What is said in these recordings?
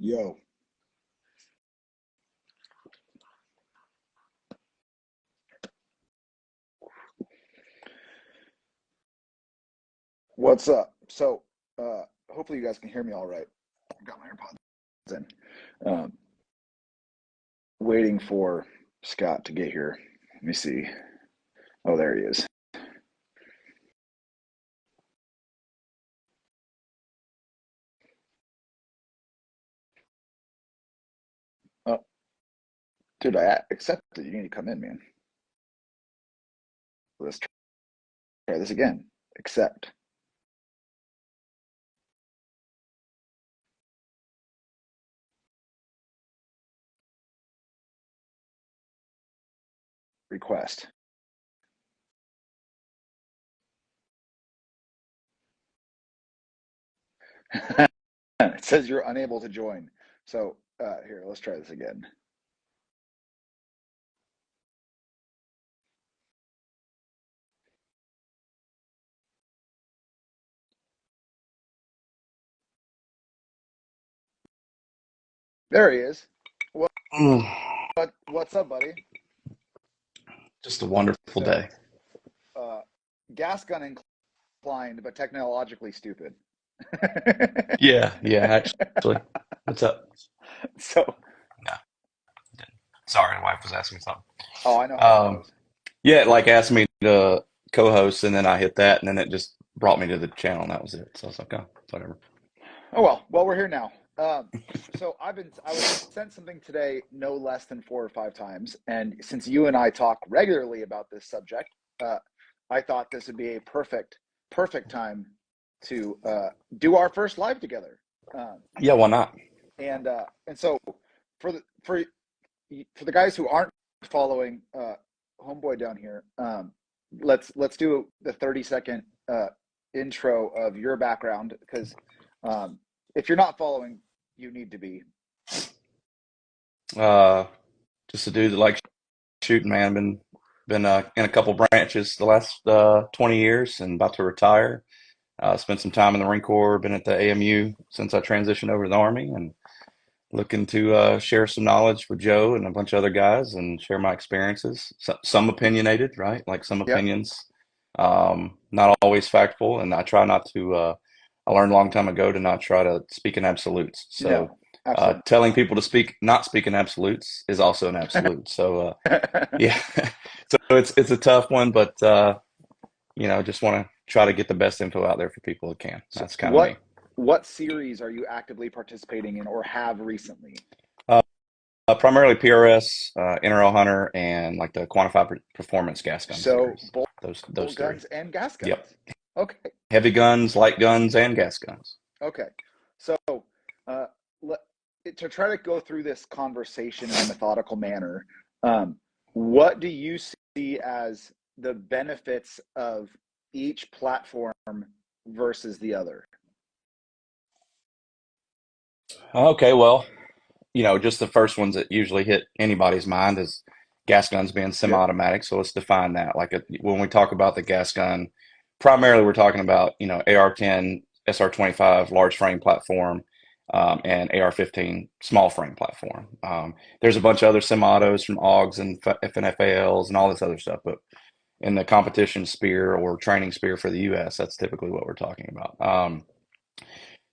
Yo, what's up? Hopefully you guys can hear me all right. I got my AirPods in. Um, Waiting for Scott to get here. Let me see. Oh, there he is. Oh, dude, I accepted. You need to come in, man. Let's try this again. Accept. Request. It says you're unable to join. Here, let's try this again. There he is. What, Mm, what's up, buddy? just a wonderful So, day. uh, gas gun inclined, but technologically stupid. Yeah, yeah, actually. What's up? So, No, sorry, the wife was asking something. oh, I know how that Um, goes. yeah, it like asked me to co-host, and then I hit that, and then it just brought me to the channel, and that was it. So I was like, oh, whatever. Oh well, we're here now. I was sent something today no less than 4 or 5 times, and since you and I talk regularly about this subject, uh, I thought this would be a perfect time to do our first live together. Um, Yeah, why not? and so for the guys who aren't following homeboy down here, let's do the 30-second intro of your background because um, if you're not following, you need to be. Uh, just a dude that likes shooting, man. Been in a couple branches the last 20 years, and about to retire. Spent some time in the Marine Corps. Been at the AMU since I transitioned over to the Army, and looking to share some knowledge with Joe and a bunch of other guys and share my experiences. Some opinionated, right? Like some Yep. opinions, not always factful. And I try not to, I learned a long time ago to not try to speak in absolutes. So No, absolutely telling not. people to not speak in absolutes is also an absolute. So yeah, so it's a tough one, but just want to try to get the best info out there for people who can. So That's kind of me. what series are you actively participating in or have recently? Uh, primarily PRS, NRL Hunter, and like the Quantified Performance Gas Gun So series. bolt Those three. guns and gas Yep. guns. Okay. Heavy guns, light guns, and gas guns. Okay. So, uh, let, to try to go through this conversation in a methodical manner, um, what do you see as the benefits of each platform versus the other? Okay, well, just the first ones that usually hit anybody's mind is gas guns being Yep. semi-automatic. So let's define that. When we talk about the gas gun, primarily we're talking about, AR-10, SR-25 large frame platform, and AR-15 small frame platform. There's a bunch of other semi-autos from AUGs and FNFALs and all this other stuff, but in the competition spear or training spear for the U.S., that's typically what we're talking about.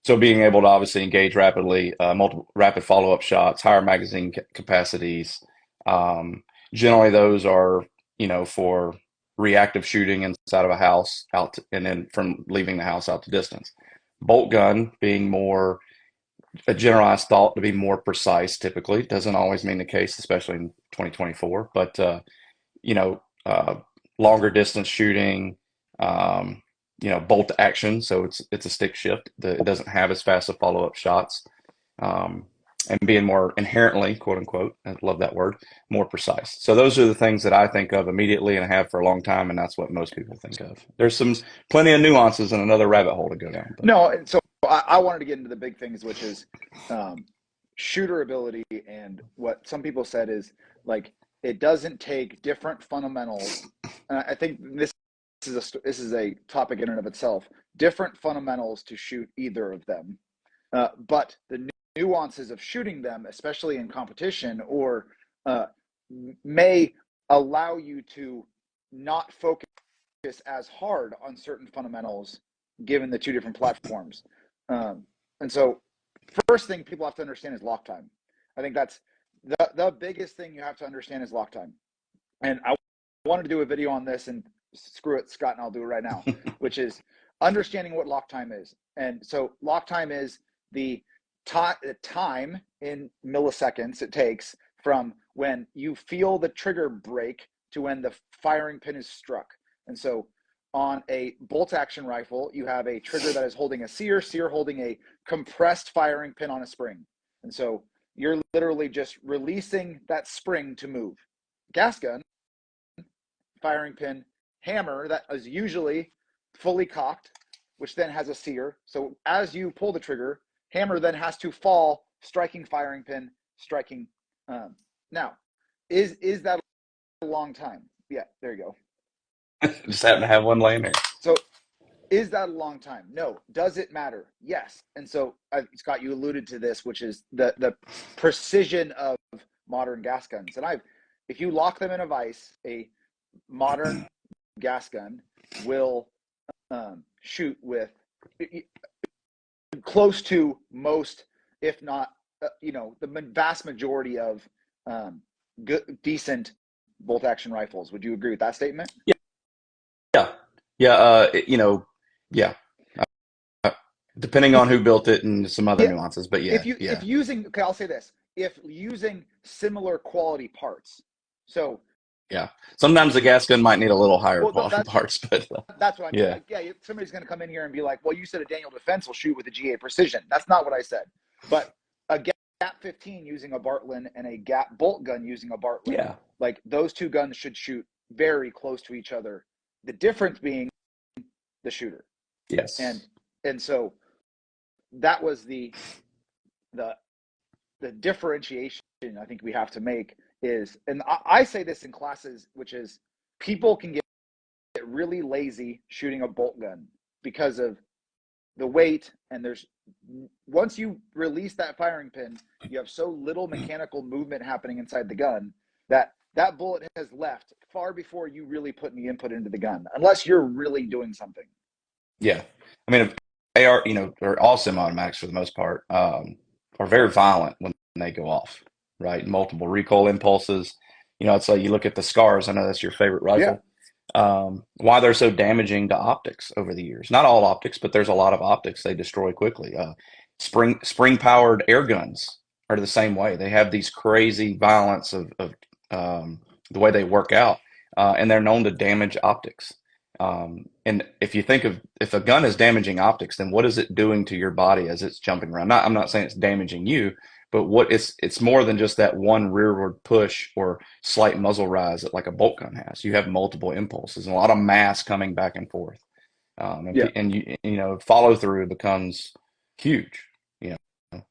So being able to obviously engage rapidly, multiple rapid follow-up shots, higher magazine capacities. Um, Generally, those are for reactive shooting inside of a house, and then from leaving the house out to distance. Bolt gun being more a generalized thought to be more precise. Typically, doesn't always mean the case, especially in 2024. But you know, uh, longer distance shooting, um, bolt action. So it's a stick shift. It doesn't have as fast of follow up shots, um, and being more inherently, quote unquote, I love that word, more precise. So those are the things that I think of immediately and have for a long time, and that's what most people think of. There's plenty of nuances and another rabbit hole to go down, but No, and so I wanted to get into the big things, which is um, shooter ability, and what some people said is like it doesn't take different fundamentals. And I think this is a topic in and of itself. Different fundamentals to shoot either of them, but the nuances of shooting them, especially in competition, or uh, may allow you to not focus as hard on certain fundamentals given the two different platforms. And so first thing people have to understand is lock time. I think that's the biggest thing you have to understand is lock time. And I wanted to do a video on this, and screw it, Scott, and I'll do it right now, which is understanding what lock time is. And so lock time is the time in milliseconds it takes from when you feel the trigger break to when the firing pin is struck. And so on a bolt action rifle, you have a trigger that is holding a sear holding a compressed firing pin on a spring. And so you're literally just releasing that spring to move. Gas gun, firing pin, hammer that is usually fully cocked, which then has a sear. So as you pull the trigger, hammer then has to fall, striking firing pin, striking. Now, is that a long time? Yeah, there you go. Just happen to have one laying there. So is that a long time? No. Does it matter? Yes. And so, Scott, you alluded to this, which is the precision of modern gas guns. And if you lock them in a vise, a modern gas gun will shoot with close to most, if not, the vast majority of decent bolt action rifles. Would you agree with that statement? Yeah, yeah, yeah. Uh, Depending on who built it and some other Yeah. nuances, but If yeah, using, okay, I'll say this: if using similar quality parts, so yeah. Sometimes the gas gun might need a little higher well, quality parts, but that's what I mean. yeah, Like, yeah, somebody's going to come in here and be like, "Well, you said a Daniel Defense will shoot with a GA Precision." That's not what I said. But a Gap 15 using a Bartlett and a Gap bolt gun using a Bartlett, yeah, like those two guns should shoot very close to each other. The difference being the shooter, and yes, so that was the differentiation I think we have to make is, and I say this in classes, which is people can get really lazy shooting a bolt gun because of the weight, and once you release that firing pin, you have so little mechanical movement happening inside the gun that bullet has left far before you really put any input into the gun, unless you're really doing something. yeah. I mean, AR, or all semi-automatics for the most part, are very violent when they go off, right? Multiple recoil impulses. It's like you look at the scars. I know that's your favorite Yeah. rifle. Why they're so damaging to optics over the years. Not all optics, but there's a lot of optics they destroy quickly. Spring powered air guns are the same way. They have these crazy violence of the way they work out, and they're known to damage optics. And if a gun is damaging optics, then what is it doing to your body as it's jumping around? I'm not saying it's damaging you, but it's more than just that one rearward push or slight muzzle rise that like a bolt gun has. You have multiple impulses and a lot of mass coming back and forth. Yeah. Follow through becomes huge.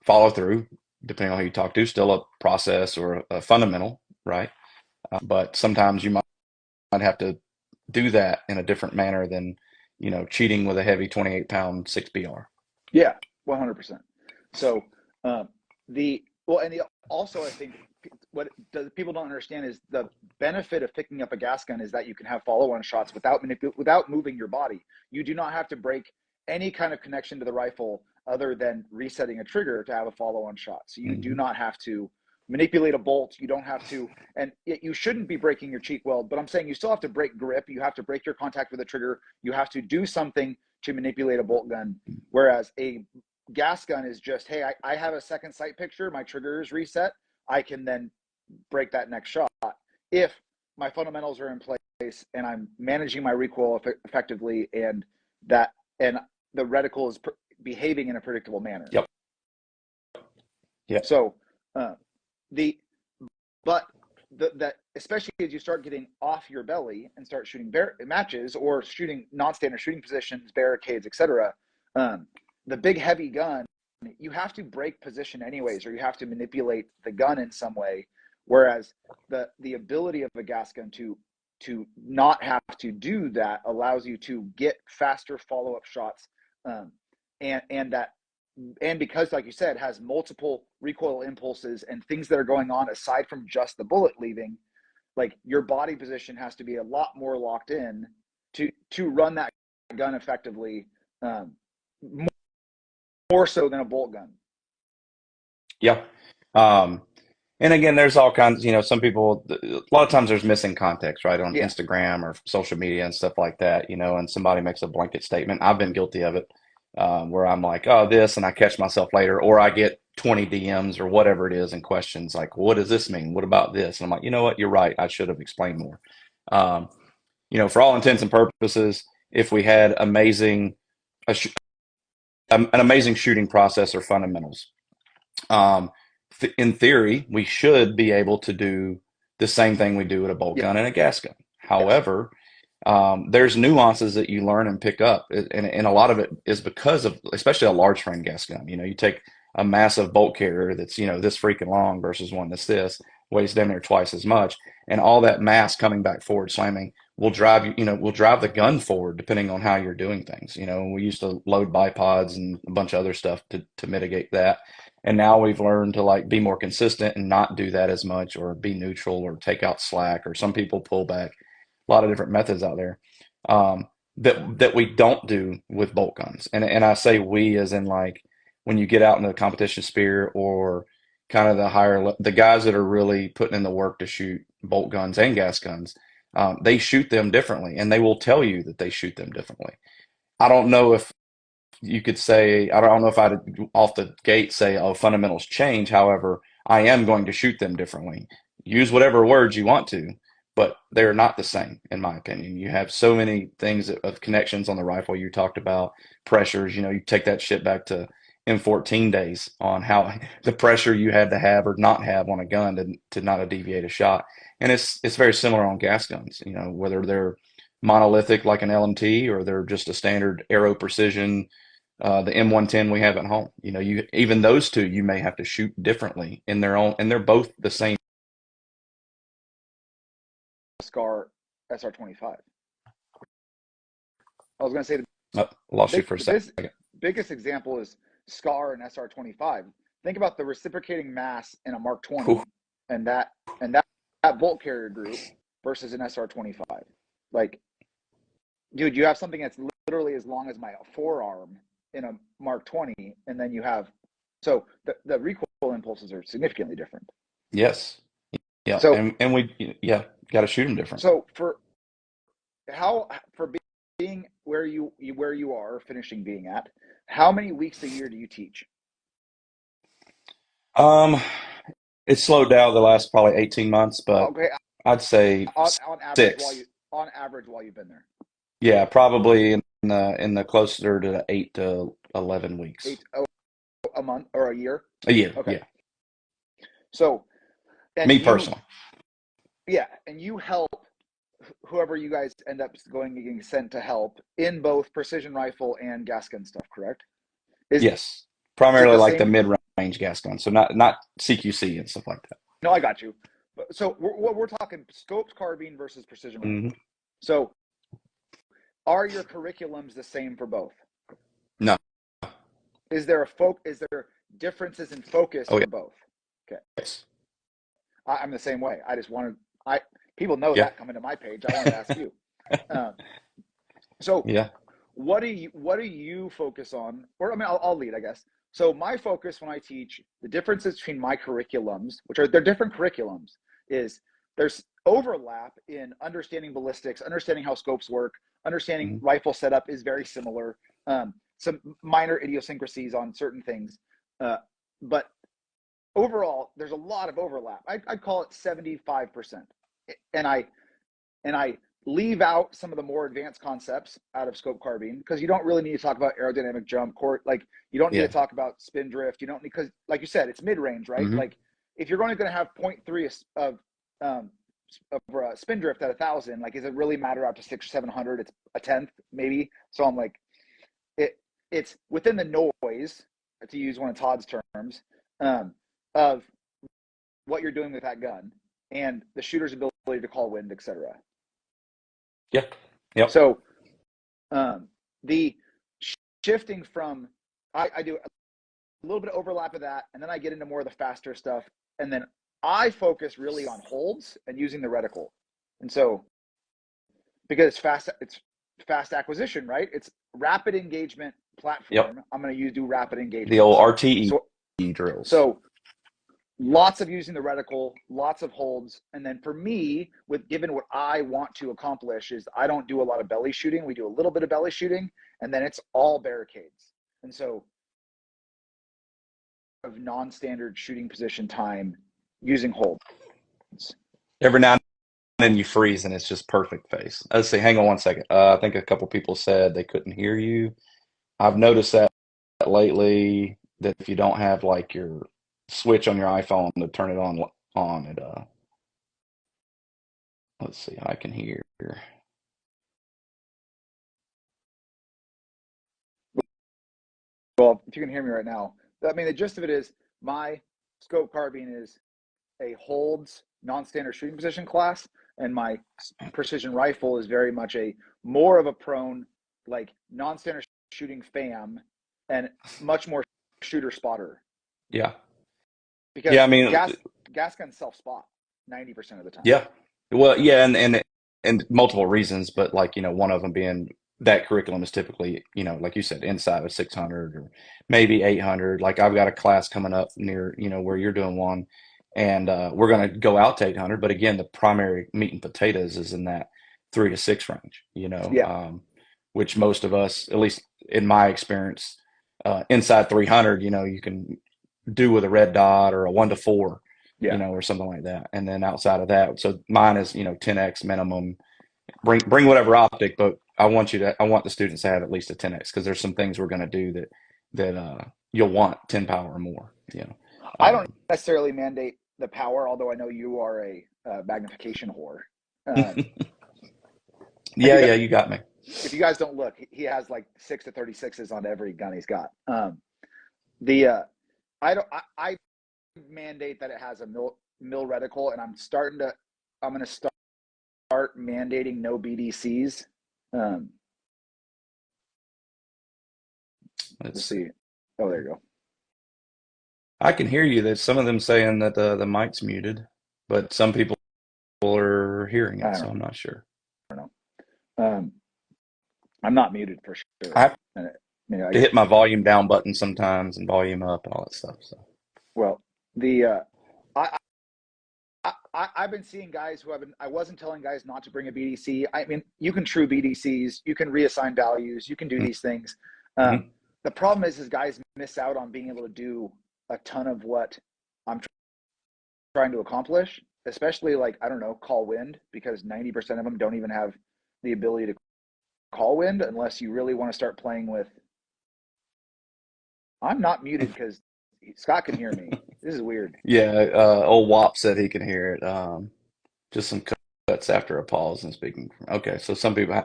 Follow through, depending on who you talk to, still a process or a fundamental, right? But sometimes you might have to do that in a different manner than, cheating with a heavy 28-pound 6BR. Yeah, 100%. So also I think what people don't understand is the benefit of picking up a gas gun is that you can have follow-on shots without moving your body. You do not have to break any kind of connection to the rifle other than resetting a trigger to have a follow-on shot. So you do not have to manipulate a bolt. You don't have to, and you shouldn't be breaking your cheek weld, but I'm saying you still have to break grip. You have to break your contact with the trigger. You have to do something to manipulate a bolt gun. Whereas a gas gun is just, hey, I have a second sight picture. My trigger is reset. I can then break that next shot if my fundamentals are in place and I'm managing my recoil effectively, and the reticle is behaving in a predictable manner. Yep. Yep. So that especially as you start getting off your belly and start shooting matches or shooting non-standard shooting positions, barricades, etc. The big heavy gun, you have to break position anyways, or you have to manipulate the gun in some way. Whereas the ability of a gas gun to not have to do that allows you to get faster follow-up shots, and that and because, like you said, has multiple recoil impulses and things that are going on aside from just the bullet leaving, like your body position has to be a lot more locked in to run that gun effectively, um, more so than a bolt gun. Yeah. Um, and again, there's all kinds, some people, a lot of times there's missing context, right, on Yeah. Instagram or social media and stuff like that, and somebody makes a blanket statement. I've been guilty of it, where I'm like, oh, this, and I catch myself later, or I get 20 DMs or whatever it is and questions like, what does this mean? What about this? And I'm like, you know what? You're right. I should have explained more. Um, for all intents and purposes, if we had a sh an amazing shooting process or fundamentals, um, in theory, we should be able to do the same thing we do with a bolt gun and a gas gun. Yes. However, there's nuances that you learn and pick up, and a lot of it is because of, especially a large frame gas gun. You take a massive bolt carrier that's this freaking long versus one that's this weighs down there twice as much, and all that mass coming back forward slamming will drive will drive the gun forward depending on how you're doing things. We used to load bipods and a bunch of other stuff to mitigate that. And now we've learned to like be more consistent and not do that as much, or be neutral, or take out slack, or some people pull back. A lot of different methods out there, that we don't do with bolt guns. And I say we as in, like, when you get out into the competition sphere, or kind of the guys that are really putting in the work to shoot bolt guns and gas guns, they shoot them differently, and they will tell you that they shoot them differently. I don't know if you could say, I don't know if I'd off the gate say, oh, fundamentals change. However, I am going to shoot them differently. Use whatever words you want to, but they're not the same, in my opinion. You have so many things of connections on the rifle. You talked about pressures. You take that shit back to M14 days, on how the pressure you had to have or not have on a gun to not deviate a shot. And it's very similar on gas guns, whether they're monolithic like an LMT, or they're just a standard Aero Precision, the M110 we have at home. You even those two, you may have to shoot differently in their own, and they're both the same. Scar SR25. I was going to say Oh, lost you for a second. biggest example is Scar and SR25. Think about the reciprocating mass in a Mark 20 Ooh. and that bolt carrier group versus an SR25. Like, dude, you have something that's literally as long as my forearm in a Mark 20, and then you have, so the recoil impulses are significantly different. Yes. Yeah. So And we, yeah, got to shoot them different. so for being where you are finishing being at, how many weeks a year do you teach? Um, it's slowed down the last probably 18 months, but Okay, I'd say on average six. while you've been there. Yeah, probably in the closer to 8 to 11 weeks. A month or a year? A year. Okay. Yeah. So, and Me you, personally. yeah, and you help whoever you guys end up going and getting sent to help in both precision rifle and gas gun stuff, correct? Yes. Is it Primarily the like the same? mid-range gas guns. So not CQC and stuff like that. No, I got you. So we're talking scoped carbine versus precision Hmm. rifle. So are your curriculums the same for both? No. Is there differences in focus Oh, for yeah. both? Okay. Yes. I'm the same way. I just wanted, people know Yeah. that coming to my page. I wanted to ask you. So Yeah. what do you focus on? Or, I mean, I'll lead, I guess. So my focus when I teach, the differences between my curriculums, they're different curriculums, is there's overlap in understanding ballistics, understanding how scopes work, understanding Mhm. rifle setup is very similar. Some minor idiosyncrasies on certain things, but overall, there's a lot of overlap. I'd call it 75%, and I leave out some of the more advanced concepts out of scope carbine, because you don't really need to talk about aerodynamic jump, like you don't need to Yeah. talk about spin drift. You don't need, because like you said, it's mid range, right? Hmm. Like if you're only going to have 0.3 um, spin drift at 1,000, like, does it really matter out to 600 or 700? It's a tenth maybe. So I'm like, it's within the noise, to use one of Todd's terms, of what you're doing with that gun and the shooter's ability to call wind, etc. Yeah. Yep. So the shifting from, I do, little bit of overlap of that, and then I get into more of the faster stuff, and then I focus really on holds and using the reticle. And so because it's fast acquisition, right? It's rapid engagement Yep. platform. I'm going to do rapid The old engagements. RTE drills. So lots of using the reticle, lots of holds. And then for me, given what I want to accomplish is I don't do a lot of belly shooting. We do a little bit of belly shooting, and then it's all barricades. And so of non-standard shooting position time using holds. Every now and then you freeze and it's just perfect face. Let's see, hang on one second. I think a couple people said they couldn't hear you. I've noticed that lately that if you don't have like your switch on your iPhone to turn it on it let's see, I can hear. Well, if you can hear me right now, I mean, the gist of it is my scope carbine is a holds non-standard shooting position class, and my precision rifle is very much more of a prone, like non-standard shooting FAM, and much more shooter spotter. Yeah. Because Yeah, I mean, gas guns self-spot 90% of the time. yeah. Well, yeah, and multiple reasons, but like, one of them being that curriculum is typically, like you said, inside of 600 or maybe 800. Like I've got a class coming up near, where you're doing one, and we're going to go out to 800. But again, the primary meat and potatoes is in that 3 to 6 range, Yeah. which most of us, at least in my experience, inside 300, you can do with a red dot or a 1 to 4, Yeah. or something like that. And then outside of that, so mine is, 10x minimum. Bring whatever optic, but I want the students to have at least a 10x because there's some things we're going to do that you'll want 10 power or more. I don't necessarily mandate the power, although I know you are a magnification whore. Yeah, you got me. If you guys don't look, he has like 6 to 36s on every gun he's got. I mandate that it has a mil reticle, and I'm going to start mandating no BDCs. Let's see. Oh, there you go. I can hear you. There's some of them saying that the mic's muted, but some people are hearing it, so I'm not sure. I don't know. I'm not muted for sure. I have to hit my volume down button sometimes and volume up and all that stuff. So, well, I've been seeing guys I wasn't telling guys not to bring a BDC. I mean, you can true BDCs, you can reassign values, you can do these things. The problem is guys miss out on being able to do a ton of what I'm trying to accomplish, especially like, I don't know, call wind, because 90% of them don't even have the ability to call wind unless you really want to start playing with. I'm not muted because Scott can hear me. This is weird. Yeah, old Wop said he can hear it. Just some cuts after a pause and speaking. Okay, so some people,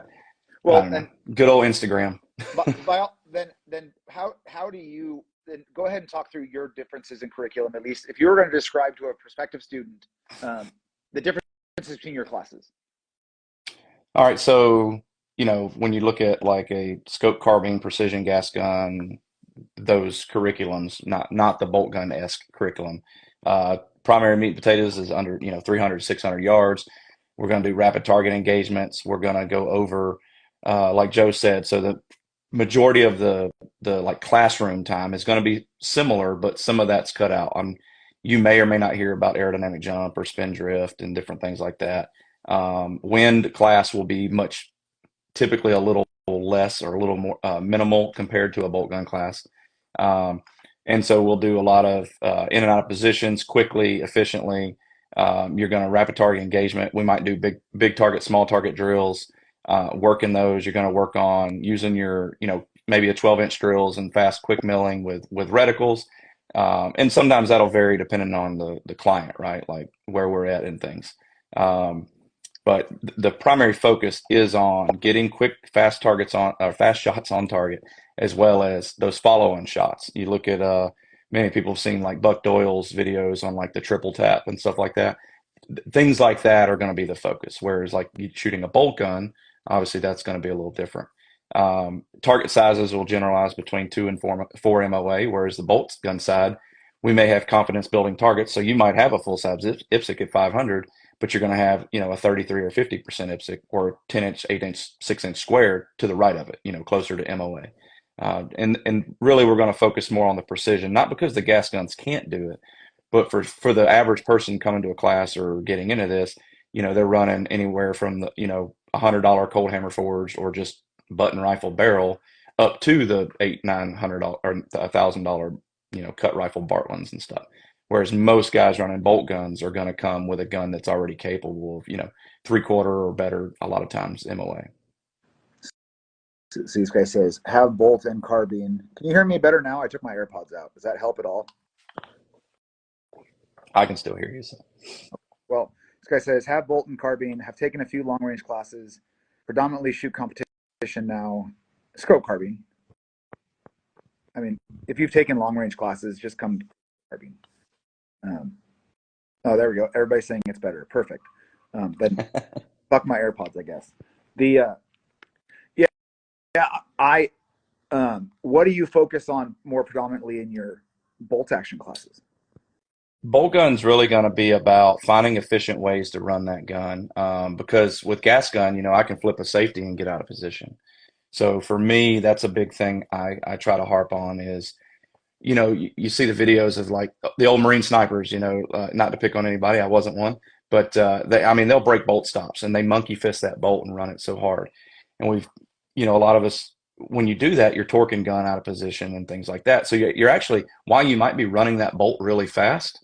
good old Instagram. Then how do you then go ahead and talk through your differences in curriculum, at least if you were going to describe to a prospective student the differences between your classes. All right, so when you look at like a scope carbine, precision gas gun, those curriculums, not the bolt gun-esque curriculum. Primary meat and potatoes is under 300 600 yards. We're going to do rapid target engagements. We're going to go over like Joe said, so the majority of the like classroom time is going to be similar, but some of that's cut out. You may or may not hear about aerodynamic jump or spin drift and different things like that. Wind class will be typically a little less or a little more minimal compared to a bolt gun class. And so we'll do a lot of in and out of positions quickly, efficiently. You're going to rapid target engagement. We might do big target, small target drills. Working those, you're going to work on using your, maybe a 12-inch drills and fast quick milling with reticles. And sometimes that'll vary depending on the client, right? Like where we're at and things. But the primary focus is on getting quick, fast shots on target, as well as those follow-on shots. You look at many people have seen like Buck Doyle's videos on like the triple tap and stuff like that. Things like that are going to be the focus. Whereas like you shooting a bolt gun, obviously that's going to be a little different. Target sizes will generalize between 2 and 4 MOA, whereas the bolt gun side, we may have confidence building targets. So you might have a full size IPSC at 500, but you're going to have, a 33 or 50% IPSC or 10-inch, 8-inch, 6-inch square to the right of it, closer to MOA. And really, we're going to focus more on the precision, not because the gas guns can't do it, but for the average person coming to a class or getting into this, they're running anywhere from the, $100 cold hammer forged or just button rifle barrel up to the $800-900 or $1,000, cut rifle Bartlett's and stuff. Whereas most guys running bolt guns are going to come with a gun that's already capable of, 3/4 or better, a lot of times MOA. So this guy says, have bolt and carbine. Can you hear me better now? I took my AirPods out. Does that help at all? I can still hear you. So. Well, this guy says, have bolt and carbine, have taken a few long range classes, predominantly shoot competition now, scope carbine. I mean, if you've taken long range classes, just come carbine. Oh, there we go. Everybody's saying it's better. Perfect. Then fuck my AirPods, I guess. What do you focus on more predominantly in your bolt action classes? Bolt gun's really going to be about finding efficient ways to run that gun, because with gas gun, I can flip a safety and get out of position. So for me, that's a big thing I try to harp on is, you see the videos of like the old Marine snipers, not to pick on anybody, I wasn't one, but they'll break bolt stops and they monkey fist that bolt and run it so hard. And a lot of us, when you do that, you're torquing gun out of position and things like that. So you're actually, while you might be running that bolt really fast,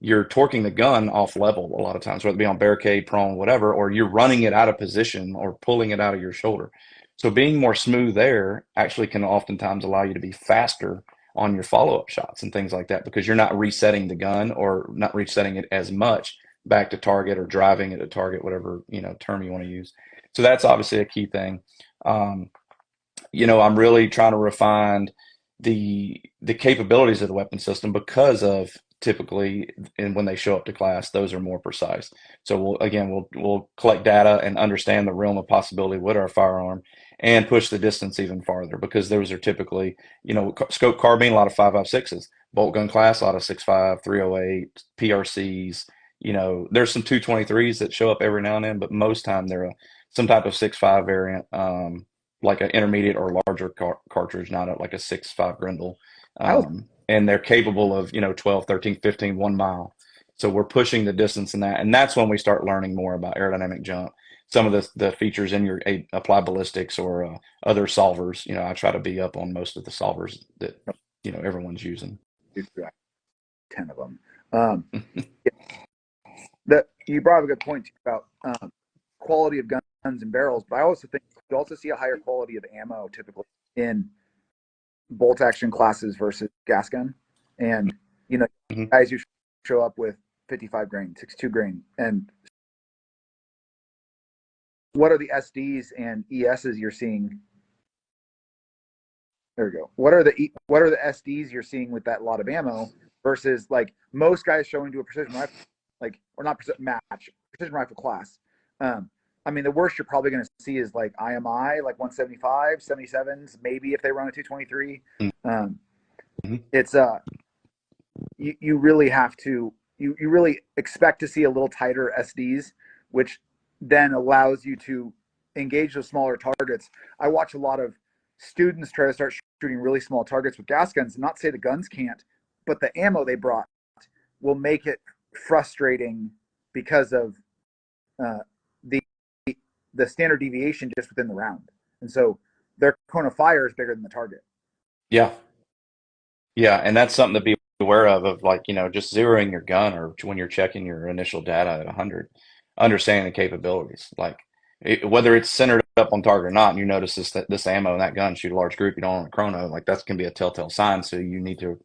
you're torquing the gun off level a lot of times, whether it be on barricade, prone, whatever, or you're running it out of position or pulling it out of your shoulder. So being more smooth there actually can oftentimes allow you to be faster on your follow-up shots and things like that because you're not resetting the gun or not resetting it as much back to target or driving it to target, whatever, term you want to use. So that's obviously a key thing. I'm really trying to refine the capabilities of the weapon system because of typically, and when they show up to class, those are more precise. So we'll collect data and understand the realm of possibility with our firearm and push the distance even farther because those are typically, scope carbine, a lot of 5.56s, bolt gun class, a lot of 6.5, 308, PRCs. There's some 223s that show up every now and then, but most time they're some type of 6.5 variant, like an intermediate or larger cartridge, not like a 6.5 Grendel. And they're capable of, 12, 13, 15, 1 mile. So we're pushing the distance in that. And that's when we start learning more about aerodynamic jump. Some of the features in your applied ballistics or other solvers, I try to be up on most of the solvers that, everyone's using. 10 of them. You brought up a good point about quality of guns and barrels, but I also think you also see a higher quality of ammo typically in bolt action classes versus gas gun. And, guys who show up with 55 grain, 62 grain, and what are the SDs and ESs you're seeing? There we go. What are the SDs you're seeing with that lot of ammo versus like most guys showing to a precision rifle, or not precision rifle class? The worst you're probably going to see is like IMI, like 175, 77s, maybe if they run a 223. It's you really have to you really expect to see a little tighter SDs, which then allows you to engage those smaller targets. I watch a lot of students try to start shooting really small targets with gas guns, and not say the guns can't, but the ammo they brought will make it frustrating because of the standard deviation just within the round. And so their cone of fire is bigger than the target. Yeah. Yeah. And that's something to be aware of like, just zeroing your gun or when you're checking your initial data at 100, understanding the capabilities, like whether it's centered up on target or not, and you notice this ammo and that gun shoot a large group, you don't own a chrono, like that's going to be a telltale sign. So you need to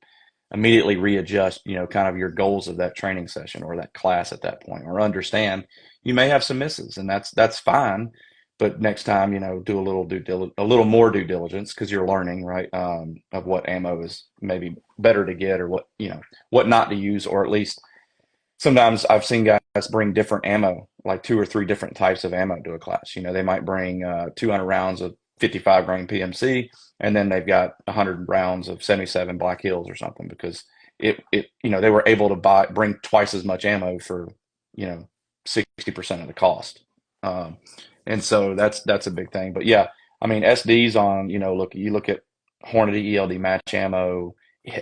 immediately readjust, kind of your goals of that training session or that class at that point, or understand you may have some misses and that's fine. But next time, do a little more due diligence because you're learning, right, of what ammo is maybe better to get or what not to use, or at least sometimes I've seen guys bring different ammo, like 2 or 3 different types of ammo to a class. They might bring 200 rounds of 55 grain PMC, and then they've got 100 rounds of 77 Black Hills or something because they were able to bring twice as much ammo for 60% of the cost. Um, and so that's a big thing. But yeah, I mean SDs on look at Hornady ELD match ammo,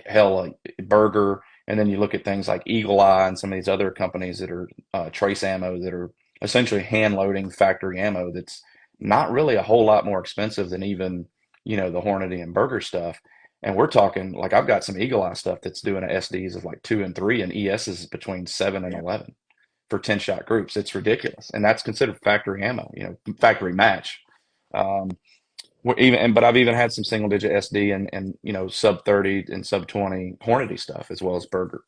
hell, Burger, and then you look at things like Eagle Eye and some of these other companies that are trace ammo that are essentially hand loading factory ammo that's not really a whole lot more expensive than even the Hornady and Burger stuff. And we're talking like I've got some Eagle Eye stuff that's doing a SDs of like 2 and 3, and ESs between 7 and Yeah. 11 for 10 shot groups. It's ridiculous, and that's considered factory ammo, factory match. Um, but I've even had some single digit SD and sub 30 and sub 20 Hornady stuff as well as Burger.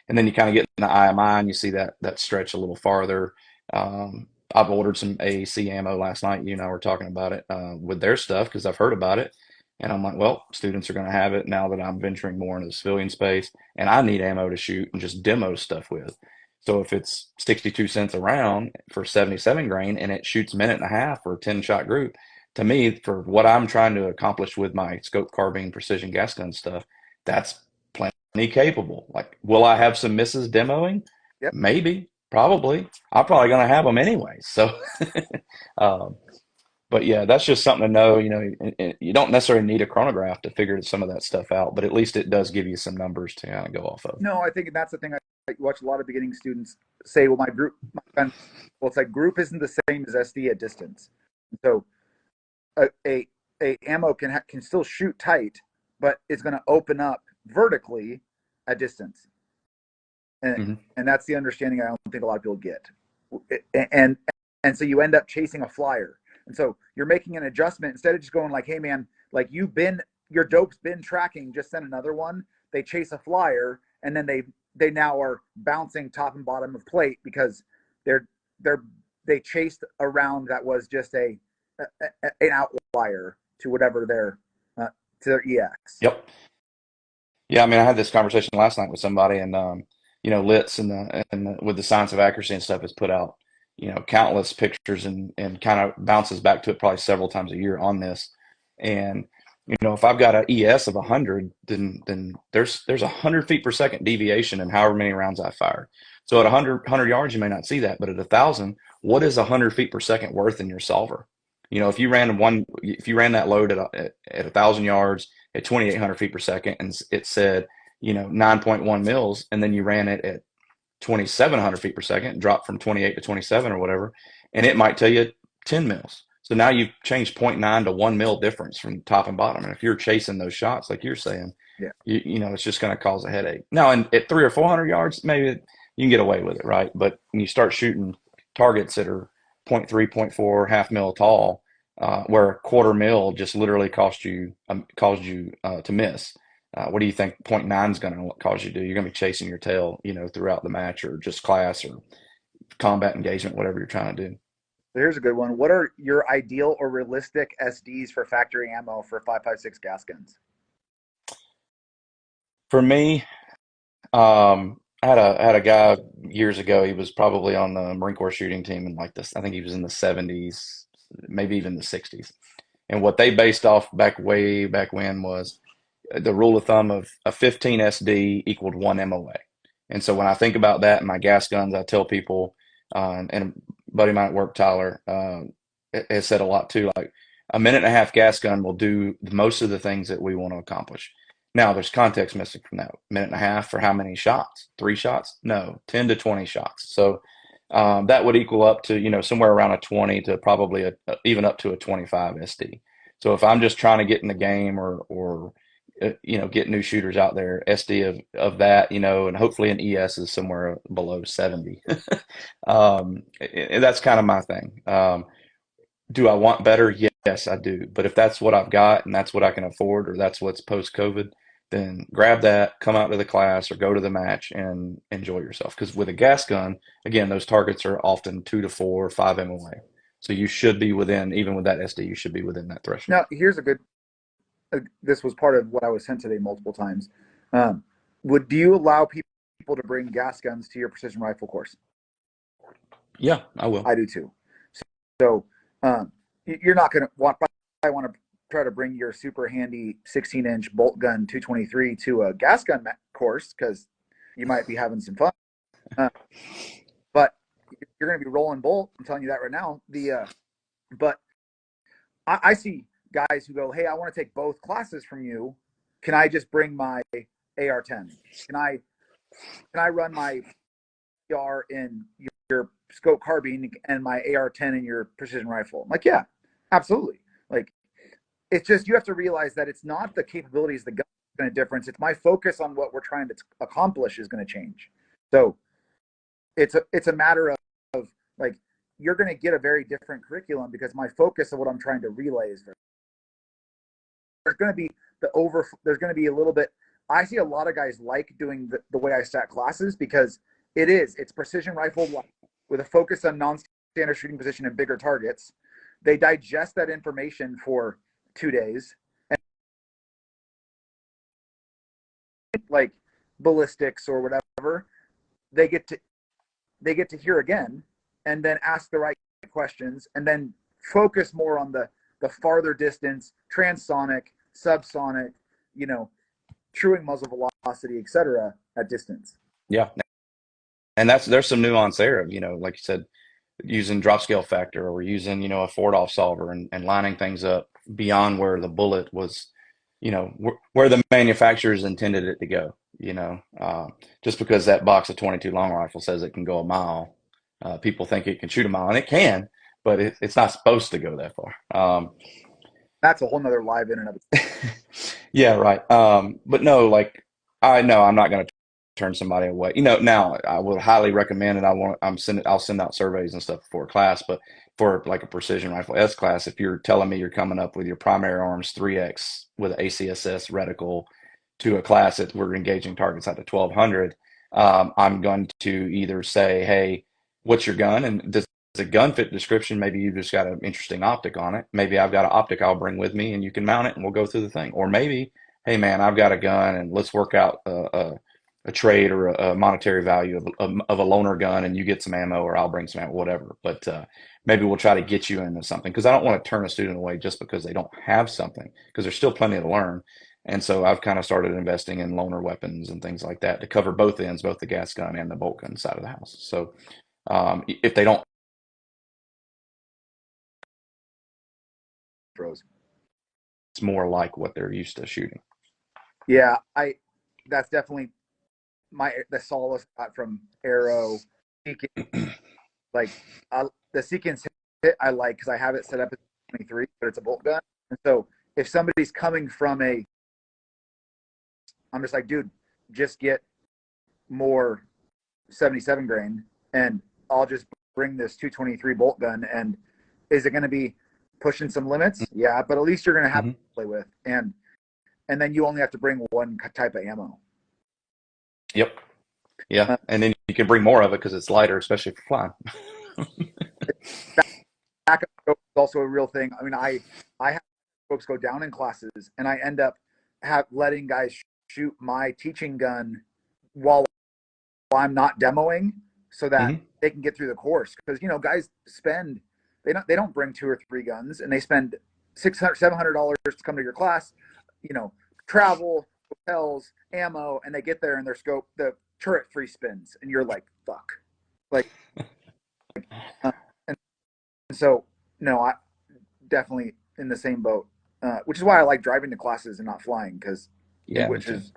And then you kind of get in the IMI and you see that stretch a little farther. I've ordered some AAC ammo last night. You and I were talking about it with their stuff because I've heard about it. And I'm like, well, students are going to have it now that I'm venturing more into the civilian space, and I need ammo to shoot and just demo stuff with. So if it's 62 cents a round for 77 grain and it shoots a minute and a half for a 10 shot group, to me, for what I'm trying to accomplish with my scope carbine precision gas gun stuff, that's plenty capable. Like, will I have some misses demoing? Yep. Maybe, probably. I'm probably going to have them anyway. So, um, but yeah, that's just something to know. You don't necessarily need a chronograph to figure some of that stuff out, but at least it does give you some numbers to kind of go off of. No, I think that's the thing. I watch a lot of beginning students say, well, my gun, well, it's like group isn't the same as SD at distance. So a ammo can still shoot tight, but it's going to open up vertically at distance. And that's the understanding I don't think a lot of people get. And so you end up chasing a flyer. And so you're making an adjustment instead of just going like, hey man, like your dope's been tracking, just send another one. They chase a flyer, and then they now are bouncing top and bottom of plate because they chased a round that was just an outlier to whatever to their EX. Yep. Yeah, I mean, I had this conversation last night with somebody, and Litz and with the science of accuracy and stuff has put out countless pictures and kind of bounces back to it probably several times a year on this. And if I've got an ES of 100, then there's 100 feet per second deviation in however many rounds I fire. So at 100 yards, you may not see that, but at 1,000, what is 100 feet per second worth in your solver? If you ran that load at 1,000 yards at 2,800 feet per second, and it said 9.1 mils, and then you ran it at 2,700 feet per second, dropped from 28 to 27 or whatever, and it might tell you 10 mils. So now you've changed 0.9 to 1 mil difference from top and bottom. And if you're chasing those shots, like you're saying, yeah, it's just going to cause a headache. Now, at 300 or 400 yards, maybe you can get away with it, right? But when you start shooting targets that are 0.3, 0.4, half mil tall, where a quarter mil just literally caused you to miss. What do you think 0.9 is going to cause you to do? You're going to be chasing your tail, throughout the match or just class or combat engagement, whatever you're trying to do. So here's a good one. What are your ideal or realistic SDs for factory ammo for 5.56 gas guns? For me, I had a guy years ago. He was probably on the Marine Corps shooting team in like this. I think he was in the 70s, maybe even the 60s. And what they based off way back when was the rule of thumb of a 15 SD equaled 1 MOA. And so when I think about that in my gas guns, I tell people, and a buddy of mine at work, Tyler, has said a lot too, like a minute and a half gas gun will do most of the things that we want to accomplish. Now, there's context missing from that. Minute and a half for how many shots? 3 shots? No, 10 to 20 shots. So that would equal up to, somewhere around a 20 to probably even up to a 25 SD. So if I'm just trying to get in the game or get new shooters out there, SD of that, and hopefully an ES is somewhere below 70. And that's kind of my thing. Do I want better? Yes, I do. But if that's what I've got and that's what I can afford, or that's what's post-COVID, then grab that, come out to the class or go to the match and enjoy yourself. Because with a gas gun, again, those targets are often 2 to 4 or 5 MOA. So you should be within, even with that SD, you should be within that threshold. Now, here's a good, this was part of what I was sent today multiple times. Do you allow people to bring gas guns to your precision rifle course? Yeah, I will. I do too. So you're not going to want, by I want to try to bring your super handy 16-inch bolt gun 223 to a gas gun course because you might be having some fun. Uh, but you're going to be rolling bolt. I'm telling you that right now. But I see guys who go, "Hey, I want to take both classes from you. Can I just bring my AR-10? Can I can I run my AR in your scope carbine and my AR-10 in your precision rifle?" I'm like, yeah, absolutely. Like, it's just you have to realize that it's not the capabilities the gun is going to difference. It's my focus on what we're trying to accomplish is going to change. So it's a matter of like you're going to get a very different curriculum because my focus of what I'm trying to relay is very, there's going to be there's going to be a little bit. I see a lot of guys like doing the way I stack classes because it's precision rifle with a focus on non-standard shooting position and bigger targets. They digest that information for 2 days, and like ballistics or whatever, they get to hear again, and then ask the right questions, and then focus more on the farther distance, transonic, subsonic, you know, truing muzzle velocity, etc. at distance. Yeah. And there's some nuance there of, like you said, using drop scale factor or using, a forward off solver and lining things up beyond where the bullet was, where the manufacturers intended it to go, just because that box of 22 long rifle says it can go a mile. People think it can shoot a mile, and it can, but it's not supposed to go that far. That's a whole nother live in and of Yeah, right. But no, like I know I'm not going to turn somebody away. Now I would highly recommend it. I'll send out surveys and stuff for a class, but for like a precision rifle S class, if you're telling me you're coming up with your primary arms 3X with ACSS reticle to a class that we're engaging targets at the 1200, I'm going to either say, hey, what's your gun? And does the gun fit description? Maybe you just got an interesting optic on it. Maybe I've got an optic I'll bring with me and you can mount it and we'll go through the thing. Or maybe, hey man, I've got a gun and let's work out a trade or a monetary value of a loaner gun and you get some ammo or I'll bring some ammo, whatever. But maybe we'll try to get you into something because I don't want to turn a student away just because they don't have something because there's still plenty to learn. And so I've kind of started investing in loaner weapons and things like that to cover both ends, both the gas gun and the bolt gun side of the house. So if they don't, throws. it's more like what they're used to shooting. Yeah, that's definitely the solace I got from Arrow. Like the sequence hit I like because I have it set up at 23, but it's a bolt gun. And so if somebody's coming from I'm just like, dude, just get more 77 grain, and I'll just bring this 223 bolt gun. And is it going to be pushing some limits? Yeah, but at least you're going to have to play with, and then you only have to bring one type of ammo. Yep. Yeah, and then you can bring more of it because it's lighter, especially for flying. Backup scope is also a real thing. I mean, I have scopes go down in classes, and I end up letting guys shoot my teaching gun while I'm not demoing, so that they can get through the course. Because guys they don't bring 2 or 3 guns, and they spend $600-$700 to come to your class. Travel, hotels, ammo, and they get there and their scope, the turret free spins, and you're like, fuck. Like, and so, no, I definitely in the same boat, which is why I like driving to classes and not flying, which is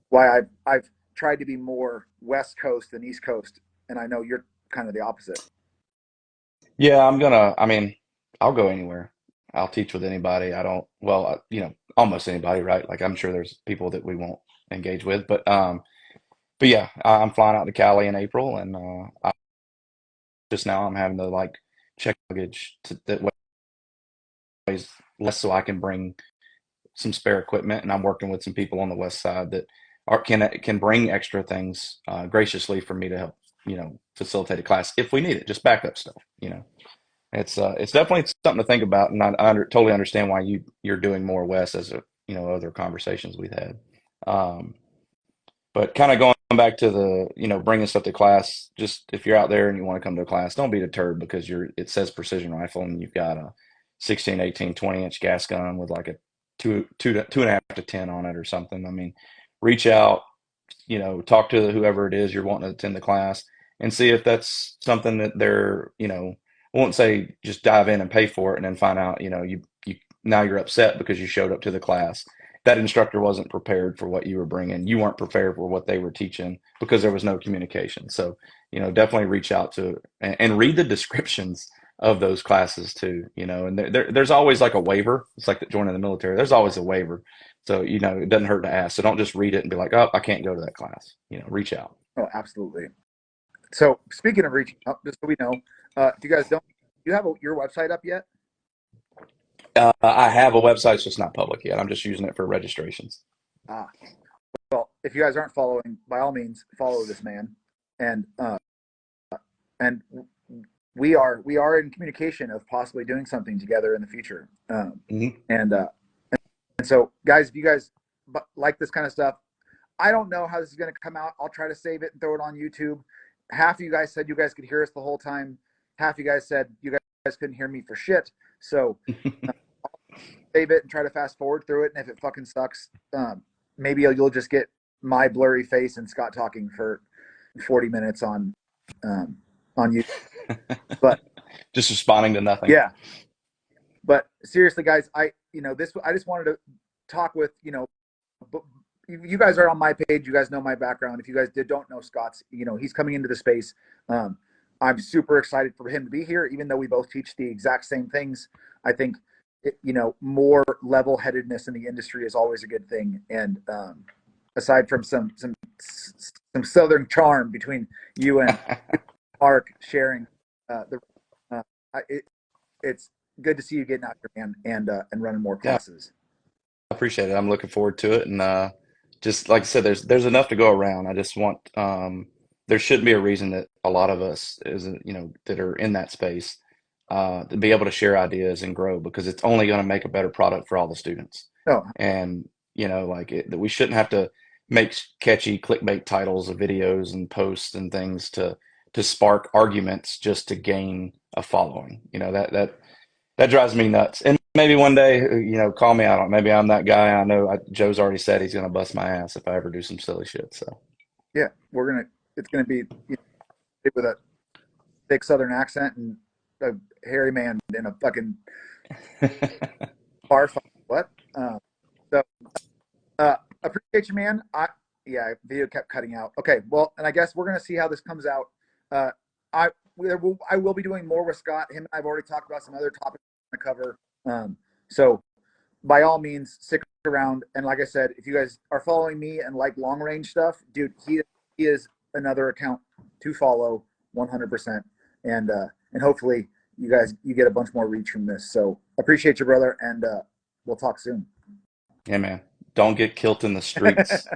why I've tried to be more West Coast than East Coast, and I know you're kind of the opposite. Yeah, I mean, I'll go anywhere. I'll teach with anybody. I don't, well, almost anybody, right? Like I'm sure there's people that we won't engage with, but yeah, I'm flying out to Cali in April, and just now I'm having to like check luggage that weighs less so I can bring some spare equipment, and I'm working with some people on the west side that can bring extra things graciously for me to help, facilitate a class if we need it, just backup stuff. It's definitely something to think about, and I totally understand why you're doing more west as other conversations we've had. Um, but kind of going back to the bringing stuff to class, just if you're out there and you want to come to a class, don't be deterred because it says precision rifle and you've got a 16, 18, 20 inch gas gun with like a two and a half to 10 on it or something. I mean, reach out, talk to whoever it is you're wanting to attend the class and see if that's something that they're, I won't say just dive in and pay for it and then find out, you now you're upset because you showed up to the class. That instructor wasn't prepared for what you were bringing. You weren't prepared for what they were teaching because there was no communication. So, definitely reach out to and read the descriptions of those classes too, and there's always like a waiver. It's like joining the military. There's always a waiver. So, it doesn't hurt to ask. So don't just read it and be like, oh, I can't go to that class. Reach out. Oh, absolutely. So speaking of reaching out, just so we know, do you have your website up yet? I have a website. It's just not public yet. I'm just using it for registrations. Ah, well, if you guys aren't following, by all means, follow this man. And we are in communication of possibly doing something together in the future. Hmm. And so, guys, if you guys like this kind of stuff, I don't know how this is going to come out. I'll try to save it and throw it on YouTube. Half of you guys said you guys could hear us the whole time. Half of you guys said you guys couldn't hear me for shit. So save it and try to fast forward through it. And if it fucking sucks, maybe you'll just get my blurry face and Scott talking for 40 minutes on YouTube. But just responding to nothing. yeah. But seriously, guys, I just wanted to talk with, you guys are on my page. You guys know my background. If you guys don't know Scott's, he's coming into the space. I'm super excited for him to be here, even though we both teach the exact same things. I think, more level-headedness in the industry is always a good thing. And aside from some Southern charm between you and Mark sharing, it's good to see you getting out here, man, and running more Yeah, classes. I appreciate it. I'm looking forward to it. And just like I said, there's enough to go around. I just want there shouldn't be a reason that a lot of us that are in that space to be able to share ideas and grow because it's only going to make a better product for all the students. Oh, And that we shouldn't have to make catchy clickbait titles of videos and posts and things to spark arguments just to gain a following. That drives me nuts. And maybe one day, call me out on it. Maybe I'm that guy. I know Joe's already said he's going to bust my ass if I ever do some silly shit. So yeah, it's gonna be with a thick Southern accent and a hairy man in a fucking bar fight. What? So appreciate you, man. Video kept cutting out. Okay, well, and I guess we're gonna see how this comes out. Uh, I will be doing more with Scott. Him and I've already talked about some other topics to cover. So by all means, stick around. And like I said, if you guys are following me and like long range stuff, dude, he is another account to follow 100%. And hopefully you get a bunch more reach from this. So appreciate you, brother, and we'll talk soon. yeah, man, don't get killed in the streets.